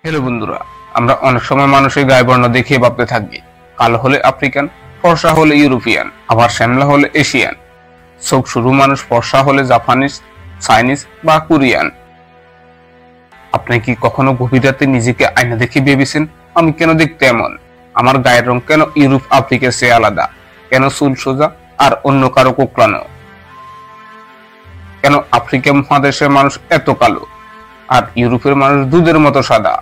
Hello বন্ধুরা, আমরা অনেক সময় মানুষের গায়ে বর্ণ দেখিয়ে ভাবতে থাকি কালো হলে আফ্রিকান, ফর্সা হলে ইউরোপিয়ান, আবার শ্যামলা হলে এশিয়ান, চোখ সরু মানুষ ফর্সা হলে জাপানিজ, চাইনিজ বা কোরিয়ান। আপনি কি কখনো গভীর রাতে নিজেকে আয়না দেখে ভেবেছেন আমি কেন দেখতে এমন? আমার গায়ের রং কেন ইউরোপ আফ্রিকার চেয়ে আলাদা? কেন চুল সোজা আর অন্য কারো কোঁকড়ানো? কেন আফ্রিকা মহাদেশের মানুষ এত কালো আর ইউরোপের মানুষ দুধের মতো সাদা?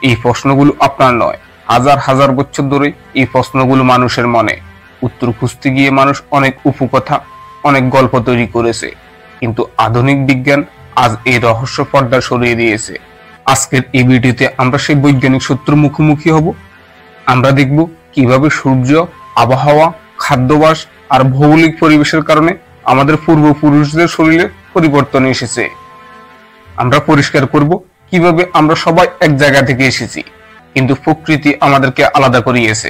এই প্রশ্নগুলো আপনার নয়, হাজার হাজার বছর ধরে এই প্রশ্নগুলো মানুষের মনে। উত্তর খুঁজতে গিয়ে মানুষ অনেক উপকথা, অনেক গল্প তৈরি করেছে, কিন্তু আধুনিক বিজ্ঞান আজ এই রহস্য পর্দা সরিয়ে দিয়েছে। আজকের এই ভিডিওতে আমরা সেই বৈজ্ঞানিক সত্যের মুখোমুখি হব। আমরা দেখব কিভাবে সূর্য, আবহাওয়া, খাদ্যাভ্যাস আর ভৌগোলিক পরিবেশের কারণে আমাদের পূর্বপুরুষদের শরীরে পরিবর্তন এসেছে। আমরা পরিষ্কার করব কিভাবে আমরা সবাই এক জায়গা থেকে এসেছি, কিন্তু প্রকৃতি আমাদেরকে আলাদা করিয়েছে।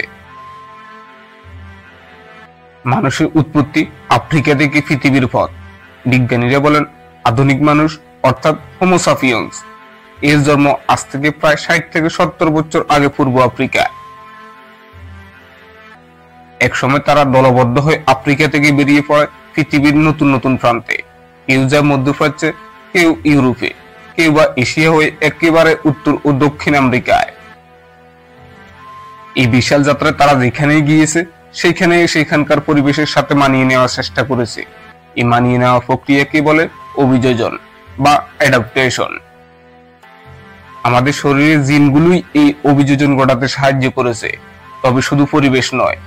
মানুষের উৎপত্তি আফ্রিকা থেকে পৃথিবীর পথ। বিজ্ঞানীরা বলেন আধুনিক মানুষ অর্থাৎ হোমো সাপিয়েন্স এর জন্ম আজ থেকে প্রায় 60 থেকে 70 বছর আগে পূর্ব আফ্রিকায়। একসময় তারা দলবদ্ধ হয়ে আফ্রিকা থেকে বেরিয়ে পড়ে পৃথিবীর নতুন নতুন প্রান্তে। কেউ যায় মধ্যপ্রাচ্যে, কেউ ইউরোপে, কেউ বা এশিয়া হয়ে একেবারে উত্তর ও দক্ষিণ আমেরিকায়। এই বিশাল যাত্রায় তারা যেখানেই গিয়েছে সেখানকার পরিবেশের সাথে মানিয়ে নেওয়ার চেষ্টা করেছে। এই মানিয়ে নেওয়া প্রক্রিয়াকে বলে অভিযোজন বা অ্যাডাপ্টেশন। আমাদের শরীরের জিনগুলোই এই অভিযোজন ঘটাতে সাহায্য করেছে, তবে শুধু পরিবেশ নয়।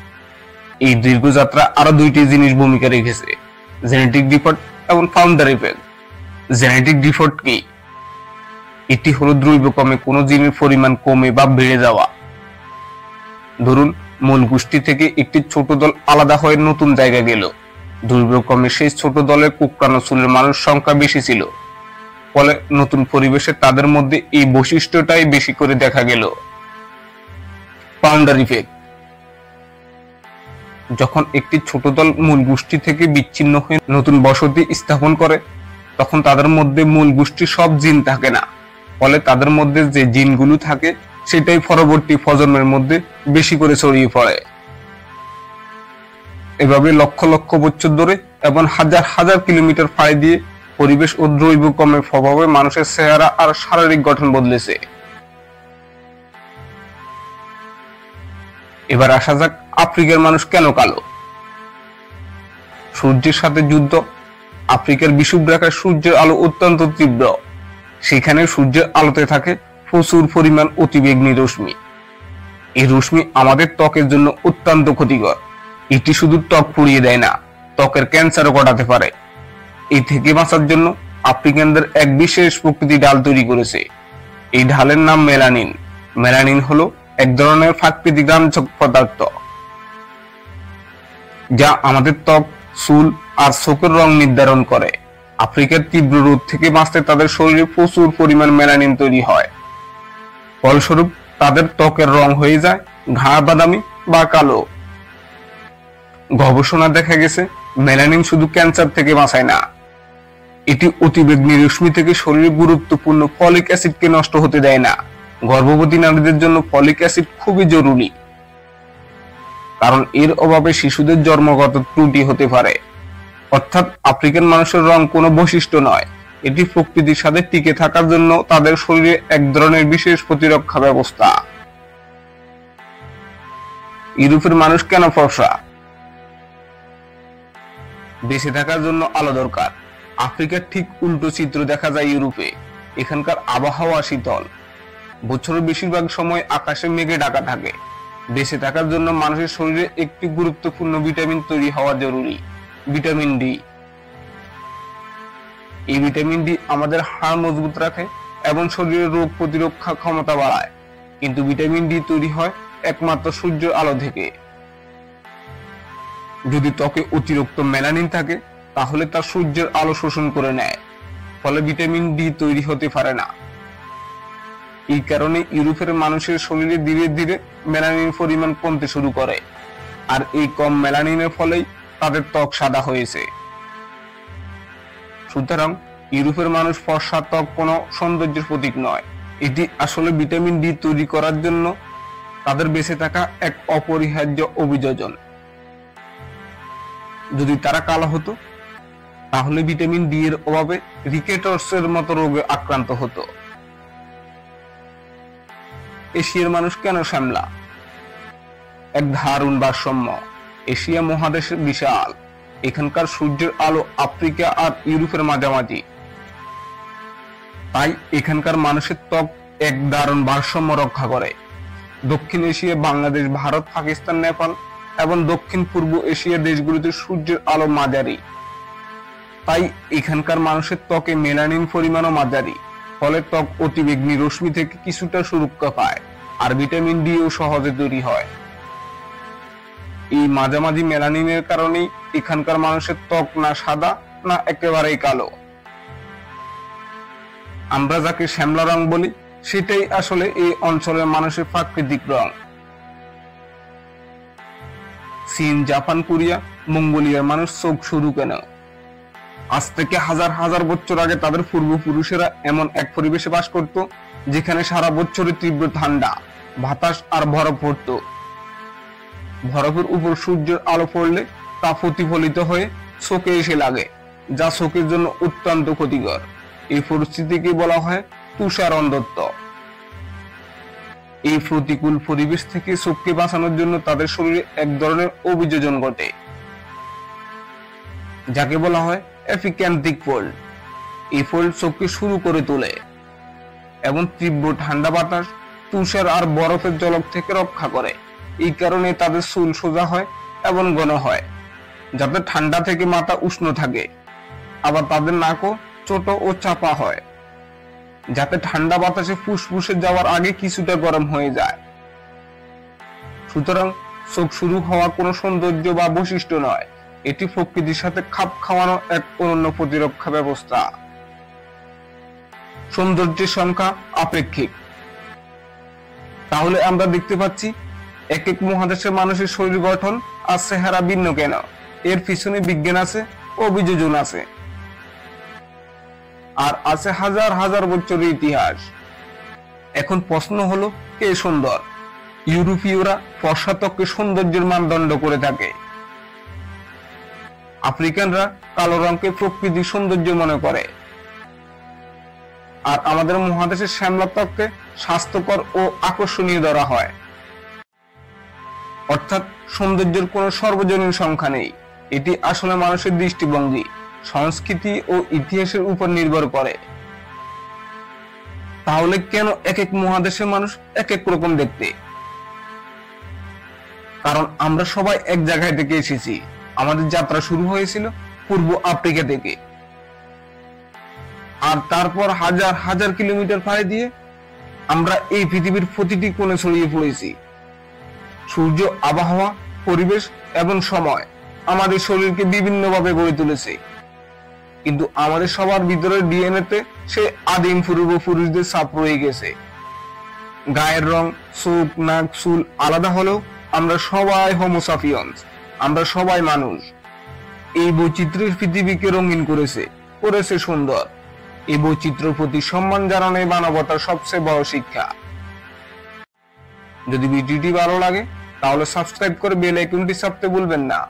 এই দীর্ঘ যাত্রা আরো দুইটি জিনিস ভূমিকা রেখেছে, জেনেটিক ডিফল্ট এবং ফাউন্ডার ইফেক্ট। জেনেটিক ডিফল্ট কি? এটি হলো দ্রব্যক্রমে কোনো জিনের পরিমাণ কমে বা বেড়ে যাওয়া। ধরুন মূল গোষ্ঠী থেকে একটি ছোট দল আলাদা হয়ে নতুন জায়গা গেল। দুর্ব্যক্রমে সেই ছোট দলের কোঁকড়ানো চুলের মানুষ সংখ্যা বেশি ছিল, ফলে নতুন পরিবেশে তাদের মধ্যে এই বৈশিষ্ট্যটাই বেশি করে দেখা গেল। Founder effect. যখন একটি ছোট দল মূল গোষ্ঠী থেকে বিচ্ছিন্ন হয়ে নতুন বসতি স্থাপন করে, তখন তাদের মধ্যে মূল গোষ্ঠীর সব জিন থাকে না, ফলে তাদের মধ্যে যে জিনগুলো থাকে সেটাই পরবর্তী প্রজন্মের মধ্যে বেশি করে ছড়িয়ে পড়ে। এভাবে লক্ষ লক্ষ বছর ধরে এবং হাজার হাজার কিলোমিটার পাড়ি দিয়ে পরিবেশ ও দ্রব্যক্রমের প্রভাবে মানুষের চেহারা আর শারীরিক গঠন বদলেছে। এবার আসা যাক আফ্রিকার মানুষ কেন কালো। সূর্যের সাথে যুদ্ধ। আফ্রিকার বিষুবরেখায় সূর্যের আলো অত্যন্ত তীব্র। সেখানে সূর্যের আলোতে থাকে প্রচুর পরিমাণ অতিবেগুনি রশ্মি। এই রশ্মি আমাদের ত্বকের জন্য অত্যন্ত ক্ষতিকর। এটি শুধু ত্বক পুড়িয়ে দেয় না, ত্বকের ক্যান্সারও ঘটাতে পারে। এই থেকে বাঁচার জন্য আফ্রিকানদের এক বিশেষ প্রকৃতি ঢাল তৈরি করেছে। এই ঢালের নাম মেলানিন। মেলানিন হলো এক ধরনের প্রাকৃতিক রাঞ্জক পদার্থ, যা আমাদের ত্বক, চুল আর চোখের রং নির্ধারণ করে। আফ্রিকার তীব্র রোদ থেকে বাঁচতে তাদের শরীরে প্রচুর পরিমাণ মেলানিন তৈরি হয়। ফলস্বরূপ তাদের ত্বকের রং হয়ে যায় ঘাড় বাদামি বা কালো। গবেষণা দেখা গেছে মেলানিন শুধু ক্যান্সার থেকে বাঁচায় না, এটি অতিবেগুনি রশ্মি থেকে শরীরে গুরুত্বপূর্ণ ফলিক অ্যাসিডকে নষ্ট হতে দেয় না। গর্ভবতী নারীদের জন্য ফলিক অ্যাসিড খুবই জরুরি, কারণ এর অভাবে শিশুদের জন্মগত ত্রুটি হতে পারে। অর্থাৎ আফ্রিকান মানুষের রং কোনো বৈশিষ্ট্য নয়, এটি প্রকৃতির সাথে টিকে থাকার জন্য তাদের শরীরে এক ধরনের বিশেষ প্রতিরক্ষা ব্যবস্থা। ইউরোপের মানুষ কেন ফর্সা? বেঁচে থাকার জন্য আলো দরকার। আফ্রিকার ঠিক উল্টো চিত্র দেখা যায় ইউরোপে। এখানকার আবহাওয়া শীতল, বছরের বেশিরভাগ সময় আকাশে মেঘে ঢাকা থাকে। বেঁচে থাকার জন্য মানুষের শরীরে একটি গুরুত্বপূর্ণ ভিটামিন তৈরি হওয়া জরুরি, ভিটামিন ডি। এই ভিটামিন ডি আমাদের হাড় মজবুত রাখে এবং শরীরের রোগ প্রতিরক্ষা ক্ষমতা বাড়ায়। কিন্তু ভিটামিন ডি তৈরি হয় একমাত্র সূর্যের আলো থেকে। যদি ত্বকে অতিরিক্ত মেলানিন থাকে, তাহলে তা সূর্যের আলো শোষণ করে নেয়, ফলে ভিটামিন ডি তৈরি হতে পারে না। এই কারণে ইউরোপের মানুষের শরীরে ধীরে ধীরে মেলানিন পরিমাণ কমতে শুরু করে, আর এই কম মেলানিনের ফলেই তাদের ত্বক সাদা হয়েছে। সুতরাং ইউরোপের মানুষ ফর্সা ত্বক কোনো সৌন্দর্যের প্রতীক নয়, এটি আসলে ভিটামিন ডি তৈরি করার জন্য তাদের বেঁচে থাকা এক অপরিহার্য অভিযোজন। যদি তারা কালো হতো তাহলে ভিটামিন ডি এর অভাবে রিকেটসের মতো রোগে আক্রান্ত হতো। এশিয়ার মানুষ কেন শ্যামলা? এক দারুণ ভারসাম্য। এশিয়া মহাদেশ বিশাল, এখানকার সূর্যের আলো আফ্রিকা আর ইউরোপের মাঝামাঝি, তাই এখানকার মানুষের ত্বক এক দারুণ ভারসাম্য রক্ষা করে। দক্ষিণ এশিয়া, বাংলাদেশ, ভারত, পাকিস্তান, নেপাল এবং দক্ষিণ পূর্ব এশিয়ার দেশগুলিতে সূর্যের আলো মাঝারি, তাই এখানকার মানুষের ত্বকে মেলানিন পরিমাণও মাঝারি, ফলে ত্বক অতিবেগুনি রশ্মি থেকে কিছুটা সুরক্ষা পায় আর ভিটামিন ডি ও সহজে তৈরি হয়। এই মাঝামাঝি মেলানিনের কারণেই এখানকার মানুষের ত্বক না সাদা না একেবারেই কালো। আমরা যাকে শ্যামলা রং বলি সেটাই আসলে এই অঞ্চলের মানুষের প্রাকৃতিক রং। চীন, জাপান, কোরিয়া, মঙ্গোলিয়ার মানুষ চোখ সরু কেন? আজ থেকে হাজার হাজার বছর আগে তাদের পূর্বপুরুষেরা এমন এক পরিবেশে বাস করত যেখানে সারা বছরে তীব্র ঠান্ডা, বাতাস আর বরফ পড়ত। বরফের উপর সূর্যের আলো পড়লে তা প্রতিফলিত হয়ে চোখে এসে লাগে, যা চোখের জন্য অত্যন্ত ক্ষতিকর। এই পরিস্থিতিকে বলা হয় তুষার অন্ধত্ব। এই প্রতিকূল পরিবেশ থেকে চোখকে বাঁচানোর জন্য তাদের শরীরে এক ধরনের অভিযোজন ঘটে, যাকে বলা হয় এপিক্যান্থিক ফোল্ড। এই ফোল্ড চোখকে শুরু করে তোলে এবং তীব্র ঠান্ডা বাতাস, তুষার আর বরফের ঝলক থেকে রক্ষা করে। এই কারণে তাদের চুল সোজা হয় এবং ঘন হয়, যাতে ঠান্ডা থেকে মাথা উষ্ণ থাকে। আবার তাদের নাকও ছোট ও চাপা হয়, যাতে ঠান্ডা বাতাসে ফুসফুসে যাওয়ার আগে কিছুটা গরম হয়ে যায়। সুতরাং চোখ শুরু হওয়া কোনো সৌন্দর্য বা বৈশিষ্ট্য নয়, এটি প্রকৃতির সাথে খাপ খাওয়ানো এক অনন্য প্রতিরক্ষা ব্যবস্থা। সৌন্দর্যের সংখ্যা আপেক্ষিক। তাহলে আমরা দেখতে পাচ্ছি এক এক মহাদেশের মানুষের শরীর গঠন আর চেহারা ভিন্ন কেন? এর পিছনে বিজ্ঞান আছে, অভিযোজন আছে, আর আছে হাজার হাজার বছরের ইতিহাস। এখন প্রশ্ন হলো, কে সুন্দর? ইউরোপীয়রা ফর্সা ত্বককে সৌন্দর্যের মানদণ্ড করে থাকে। আফ্রিকানরা কালো রঙকে প্রকৃতির সৌন্দর্য মনে করে, আর আমাদের মহাদেশের শ্যামলা ত্বককে স্বাস্থ্যকর ও আকর্ষণীয় ধরা হয়। অর্থাৎ সৌন্দর্যের কোনো সর্বজনীন সংখ্যা নেই, এটি আসলে মানুষের দৃষ্টিভঙ্গি, সংস্কৃতি ও ইতিহাসের উপর নির্ভর করে। তাহলে কেন এক এক মহাদেশের মানুষ এক এক রকম দেখতে? কারণ আমরা সবাই এক জায়গায় থেকে এসেছি। আমাদের যাত্রা শুরু হয়েছিল পূর্ব আফ্রিকা থেকে, আর তারপর হাজার হাজার কিলোমিটার পাড়ি দিয়ে আমরা এই পৃথিবীর প্রতিটি কোণে ছড়িয়ে পড়েছি। সূর্য, আবহাওয়া, পরিবেশ এবং সময় আমাদের শরীরকে বিভিন্নভাবে গড়ে তুলেছে, কিন্তু আমাদের সবার ভিতরে ডিএনএতে সে আদিম পূর্বপুরুষদের ছাপ রয়ে গেছে। গায়ের রং, চোখ, নাক, চুল আলাদা হলেও আমরা সবাই হোমোসাপিয়েন্স, আমরা সবাই মানুষ। এই বৈচিত্র্যের পৃথিবীকে রঙিন করেছে সুন্দর। এই বৈচিত্র্যের প্রতি সম্মান জানানোই মানবতার সবচেয়ে বড় শিক্ষা। যদি ভিডিওটি ভালো লাগে তাহলে সাবস্ক্রাইব করে বেল আইকনটি চাপতে ভুলবেন না।